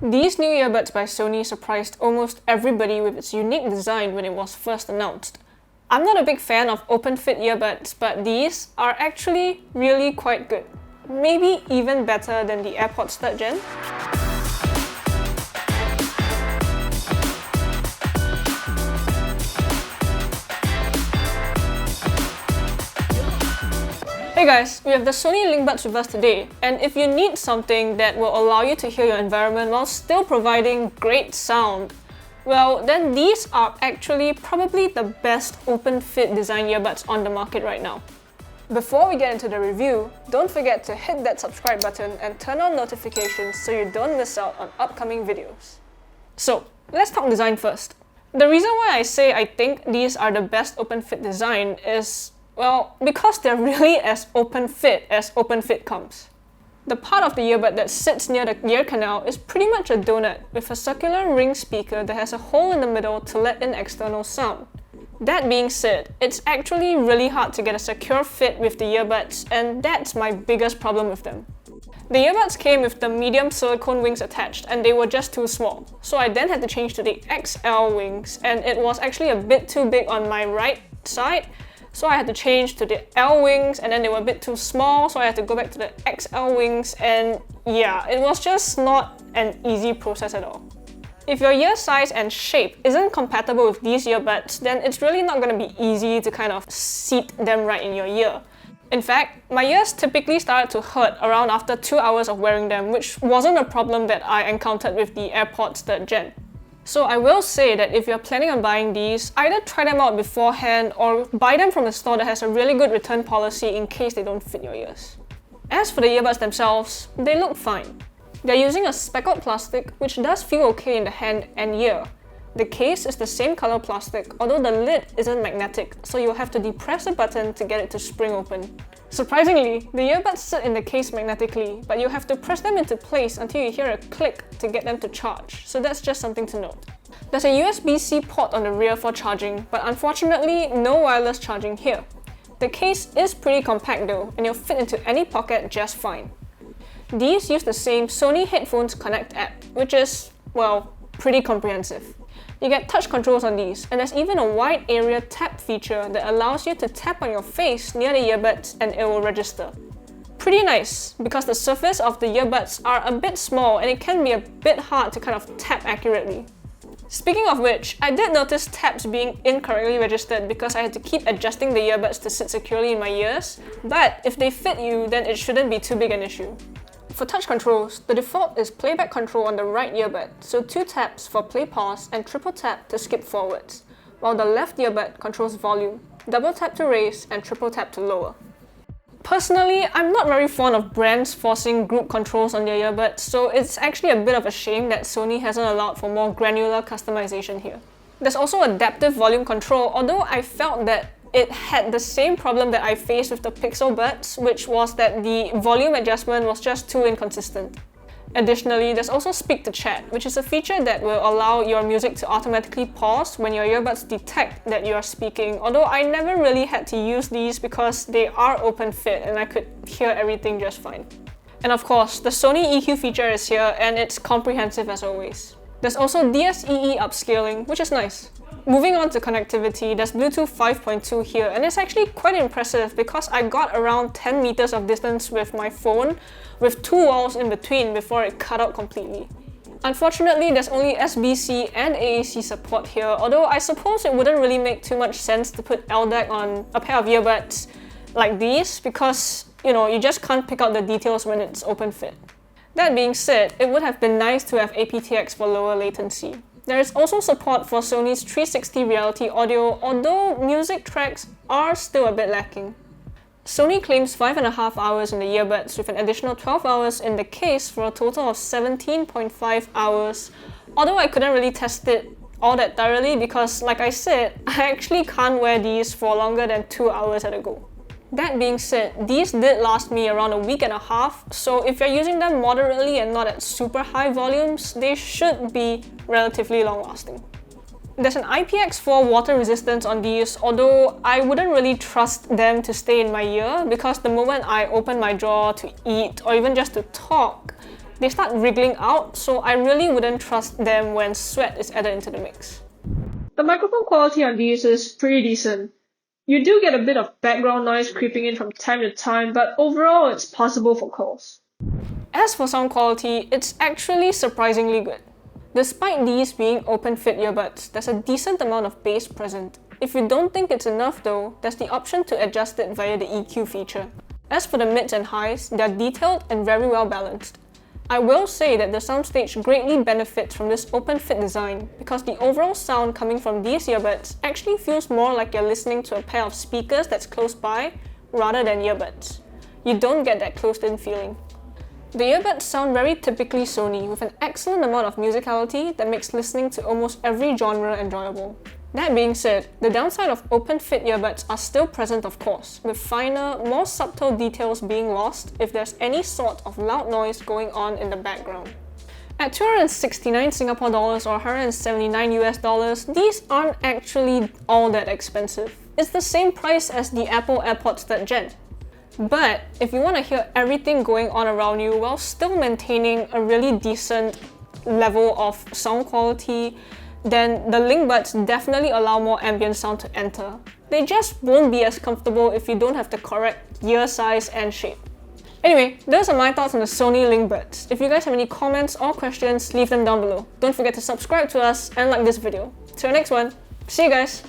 These new earbuds by Sony surprised almost everybody with its unique design when it was first announced. I'm not a big fan of open-fit earbuds, but these are actually really quite good. Maybe even better than the AirPods 3rd gen. Hey guys, we have the Sony LinkBuds with us today, and if you need something that will allow you to hear your environment while still providing great sound, well, then these are actually probably the best open-fit design earbuds on the market right now. Before we get into the review, don't forget to hit that subscribe button and turn on notifications so you don't miss out on upcoming videos. So, let's talk design first. The reason why I say I think these are the best open-fit design is, well, because they're really as open-fit comes. The part of the earbud that sits near the ear canal is pretty much a donut with a circular ring speaker that has a hole in the middle to let in external sound. That being said, it's actually really hard to get a secure fit with the earbuds, and that's my biggest problem with them. The earbuds came with the medium silicone wings attached and they were just too small. So I then had to change to the XL wings, and it was actually a bit too big on my right side. So I had to change to the L wings, and then they were a bit too small, so I had to go back to the XL wings, and yeah, it was just not an easy process at all. If your ear size and shape isn't compatible with these earbuds, then it's really not going to be easy to kind of seat them right in your ear. In fact, my ears typically started to hurt around after 2 hours of wearing them, which wasn't a problem that I encountered with the AirPods 3rd gen. So I will say that if you're planning on buying these, either try them out beforehand or buy them from a store that has a really good return policy in case they don't fit your ears. As for the earbuds themselves, they look fine. They're using a speckled plastic, which does feel okay in the hand and ear. The case is the same color plastic, although the lid isn't magnetic, so you'll have to depress a button to get it to spring open. Surprisingly, the earbuds sit in the case magnetically, but you have to press them into place until you hear a click to get them to charge, so that's just something to note. There's a USB-C port on the rear for charging, but unfortunately no wireless charging here. The case is pretty compact though, and you'll fit into any pocket just fine. These use the same Sony Headphones Connect app, which is, well, pretty comprehensive. You get touch controls on these, and there's even a wide area tap feature that allows you to tap on your face near the earbuds and it will register. Pretty nice, because the surface of the earbuds are a bit small and it can be a bit hard to kind of tap accurately. Speaking of which, I did notice taps being incorrectly registered because I had to keep adjusting the earbuds to sit securely in my ears, but if they fit you, then it shouldn't be too big an issue. For touch controls, the default is playback control on the right earbud, so 2 taps for play pause and triple tap to skip forwards, while the left earbud controls volume, double tap to raise and triple tap to lower. Personally, I'm not very fond of brands forcing group controls on their earbuds, so it's actually a bit of a shame that Sony hasn't allowed for more granular customization here. There's also adaptive volume control, although I felt that it had the same problem that I faced with the Pixel Buds, which was that the volume adjustment was just too inconsistent. Additionally, there's also Speak to Chat, which is a feature that will allow your music to automatically pause when your earbuds detect that you are speaking, although I never really had to use these because they are open fit and I could hear everything just fine. And of course, the Sony EQ feature is here and it's comprehensive as always. There's also DSEE upscaling, which is nice. Moving on to connectivity, there's Bluetooth 5.2 here, and it's actually quite impressive because I got around 10 meters of distance with my phone with 2 walls in between before it cut out completely. Unfortunately, there's only SBC and AAC support here, although I suppose it wouldn't really make too much sense to put LDAC on a pair of earbuds like these because, you just can't pick out the details when it's open fit. That being said, it would have been nice to have aptX for lower latency. There is also support for Sony's 360 reality audio, although music tracks are still a bit lacking. Sony claims 5.5 hours in the earbuds with an additional 12 hours in the case for a total of 17.5 hours, although I couldn't really test it all that thoroughly because, like I said, I actually can't wear these for longer than 2 hours at a go. That being said, these did last me around a week and a half, so if you're using them moderately and not at super high volumes, they should be relatively long lasting. There's an IPX4 water resistance on these, although I wouldn't really trust them to stay in my ear because the moment I open my jaw to eat or even just to talk, They start wriggling out, so I really wouldn't trust them when sweat is added into the mix. The microphone quality on these is pretty decent. You do get a bit of background noise creeping in from time to time, but overall it's passable for calls. As for sound quality, it's actually surprisingly good. Despite these being open-fit earbuds, there's a decent amount of bass present. If you don't think it's enough though, there's the option to adjust it via the EQ feature. As for the mids and highs, they're detailed and very well balanced. I will say that the soundstage greatly benefits from this open-fit design because the overall sound coming from these earbuds actually feels more like you're listening to a pair of speakers that's close by rather than earbuds. You don't get that closed-in feeling. The earbuds sound very typically Sony with an excellent amount of musicality that makes listening to almost every genre enjoyable. That being said, the downside of open-fit earbuds are still present of course, with finer, more subtle details being lost if there's any sort of loud noise going on in the background. At 269 Singapore dollars or 179 US dollars, these aren't actually all that expensive. It's the same price as the Apple AirPods 3rd Gen. But if you want to hear everything going on around you while still maintaining a really decent level of sound quality, then the LinkBuds definitely allow more ambient sound to enter. They just won't be as comfortable if you don't have the correct ear size and shape. Anyway, those are my thoughts on the Sony LinkBuds. If you guys have any comments or questions, leave them down below. Don't forget to subscribe to us and like this video. Till next one, see you guys!